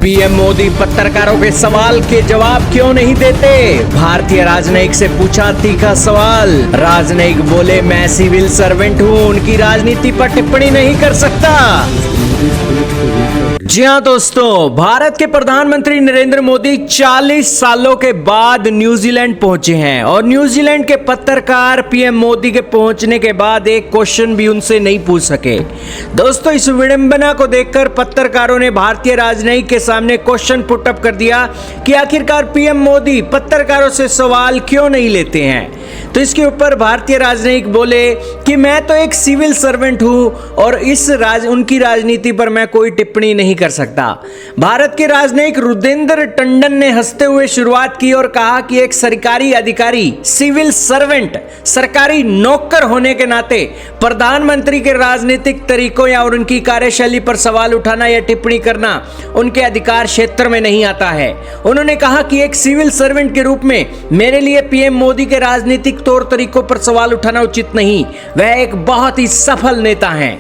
PM Modi पत्रकारों के सवाल के जवाब क्यों नहीं देते? भारतीय राजनयिक से पूछा तीखा सवाल। राजनयिक बोले, मैं सिविल सर्वेंट हूं, उनकी राजनीति पर टिप्पणी नहीं कर सकता। जी हां दोस्तों, भारत के प्रधानमंत्री नरेंद्र मोदी 40 सालों के बाद न्यूजीलैंड पहुंचे हैं और न्यूजीलैंड के पत्रकार पीएम मोदी के पहुंचने के बाद एक क्वेश्चन भी उनसे नहीं पूछ सके। दोस्तों, इस विडंबना को देखकर पत्रकारों ने भारतीय राजनयिक के सामने क्वेश्चन पुट अप कर दिया कि आखिरकार पीएम मोदी पत्रकारों से सवाल क्यों नहीं लेते हैं। तो इसके ऊपर भारतीय राजनयिक बोले कि मैं तो एक सिविल सर्वेंट हूं और उनकी राजनीति पर मैं कोई टिप्पणी नहीं कर सकता। भारत के राजनयिक रुदेंद्र टंडन ने हंसते हुए शुरुआत की और कहा कि एक सरकारी अधिकारी, सिविल सर्वेंट, सरकारी नौकर होने के नाते प्रधानमंत्री के राजनीतिक तरीकों या और उनकी कार्यशैली पर सवाल उठाना या टिप्पणी करना उनके अधिकार क्षेत्र में नहीं आता है। उन्होंने कहा कि एक सिविल सर्वेंट के रूप में मेरे लिए पीएम मोदी के राजनीतिक तौर तरीकों पर सवाल उठाना उचित नहीं। वह एक बहुत ही सफल नेता हैं।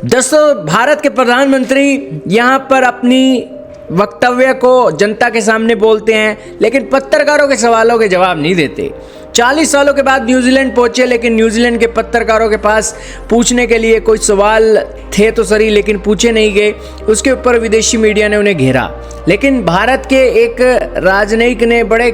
दोस्तों, भारत के प्रधानमंत्री यहां पर अपनी वक्तव्य को जनता के सामने बोलते हैं, लेकिन पत्रकारों के सवालों के जवाब नहीं देते। 40 सालों के बाद न्यूजीलैंड पहुंचे, लेकिन न्यूजीलैंड के पत्रकारों के पास पूछने के लिए कोई सवाल थे तो सही, लेकिन पूछे नहीं गए। उसके ऊपर विदेशी मीडिया ने उन्हें घेरा। लेकिन भारत के एक राजनयिक ने बड़े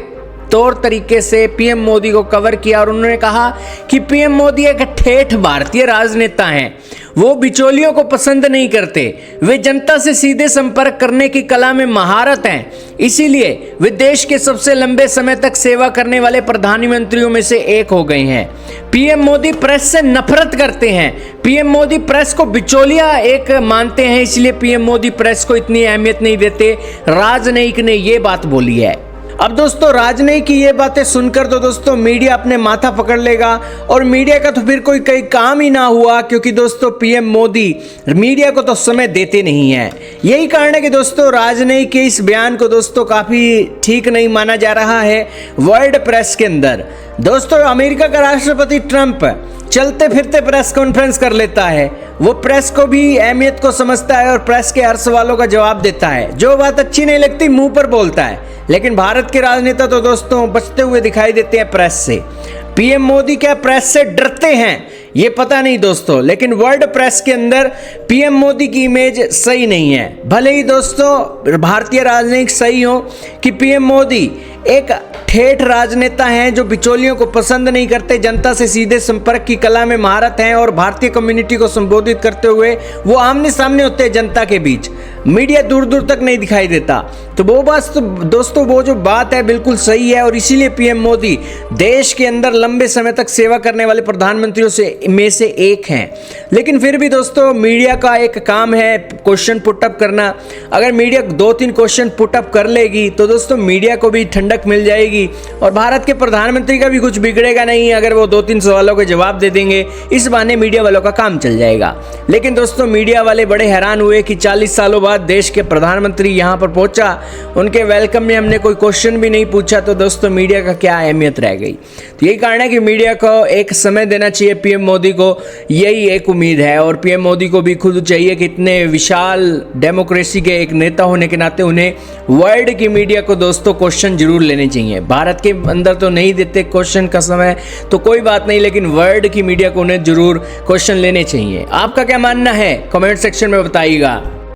तौर तरीके से पीएम मोदी को कवर किया और उन्होंने कहा कि पीएम मोदी एक ठेठ भारतीय राजनेता हैं। वो बिचौलियों को पसंद नहीं करते। वे जनता से सीधे संपर्क करने की कला में महारत हैं। इसीलिए वे देश के सबसे लंबे समय तक सेवा करने वाले प्रधानमंत्रियों में से एक हो गए हैं। पीएम मोदी प्रेस से नफरत करते हैं। पीएम मोदी प्रेस को बिचौलिया एक मानते हैं, इसलिए पीएम मोदी प्रेस को इतनी अहमियत नहीं देते। राजनयिक ने ये बात बोली है। अब दोस्तों, राजनयिक की ये बातें सुनकर तो दोस्तों मीडिया अपने माथा पकड़ लेगा और मीडिया का तो फिर कोई काम ही ना हुआ, क्योंकि दोस्तों पीएम मोदी मीडिया को तो समय देते नहीं है। यही कारण है कि दोस्तों राजनयिक के इस बयान को दोस्तों काफी ठीक नहीं माना जा रहा है वर्ल्ड प्रेस के अंदर। दोस्तों, अमेरिका का राष्ट्रपति ट्रंप चलते फिरते प्रेस कॉन्फ्रेंस कर लेता है। वो प्रेस को भी अहमियत को समझता है और प्रेस के हर सवालों का जवाब देता है। जो बात अच्छी नहीं लगती मुंह पर बोलता है। लेकिन भारत के राजनेता तो दोस्तों बचते हुए दिखाई देते हैं प्रेस से। पीएम मोदी क्या प्रेस से डरते हैं ये पता नहीं दोस्तों, लेकिन वर्ल्ड प्रेस के अंदर पीएम मोदी की इमेज सही नहीं है। भले ही दोस्तों भारतीय राजनीतिक सही हो कि पीएम मोदी एक ठेठ राजनेता हैं जो बिचौलियों को पसंद नहीं करते, जनता से सीधे संपर्क की कला में महारत हैं और भारतीय कम्युनिटी को संबोधित करते हुए वो आमने सामने होते हैं जनता के बीच। मीडिया दूर दूर तक नहीं दिखाई देता। तो वो बात तो दोस्तों वो जो बात है बिल्कुल सही है और इसीलिए पीएम मोदी देश के अंदर लंबे समय तक सेवा करने वाले प्रधानमंत्रियों में से एक हैं। लेकिन फिर भी दोस्तों मीडिया का एक काम है क्वेश्चन पुटअप करना। अगर मीडिया 2-3 क्वेश्चन पुटअप कर लेगी तो दोस्तों मीडिया को भी ठंडक मिल जाएगी और भारत के प्रधानमंत्री का भी कुछ बिगड़ेगा नहीं अगर वो 2-3 सवालों के जवाब दे देंगे। इस बहाने मीडिया वालों का काम चल जाएगा। लेकिन दोस्तों मीडिया वाले बड़े हैरान हुए कि 40 सालों बाद देश के प्रधानमंत्री यहां पर पहुंचा, उनके वेलकम में हमने कोई क्वेश्चन भी नहीं पूछा, तो दोस्तों मीडिया का क्या अहमियत रह गई। तो यही कारण है कि मीडिया को एक समय देना चाहिए पीएम मोदी को, यही एक उम्मीद है। और पीएम मोदी को भी खुद चाहिए कि इतने विशाल डेमोक्रेसी के एक नेता होने के नाते उन्हें वर्ल्ड की मीडिया को दोस्तों क्वेश्चन जरूर लेने चाहिए। भारत के अंदर तो नहीं देते क्वेश्चन का समय, तो कोई बात नहीं, लेकिन वर्ल्ड की मीडिया को उन्हें जरूर क्वेश्चन लेने चाहिए। आपका क्या मानना है कमेंट सेक्शन में बताइएगा।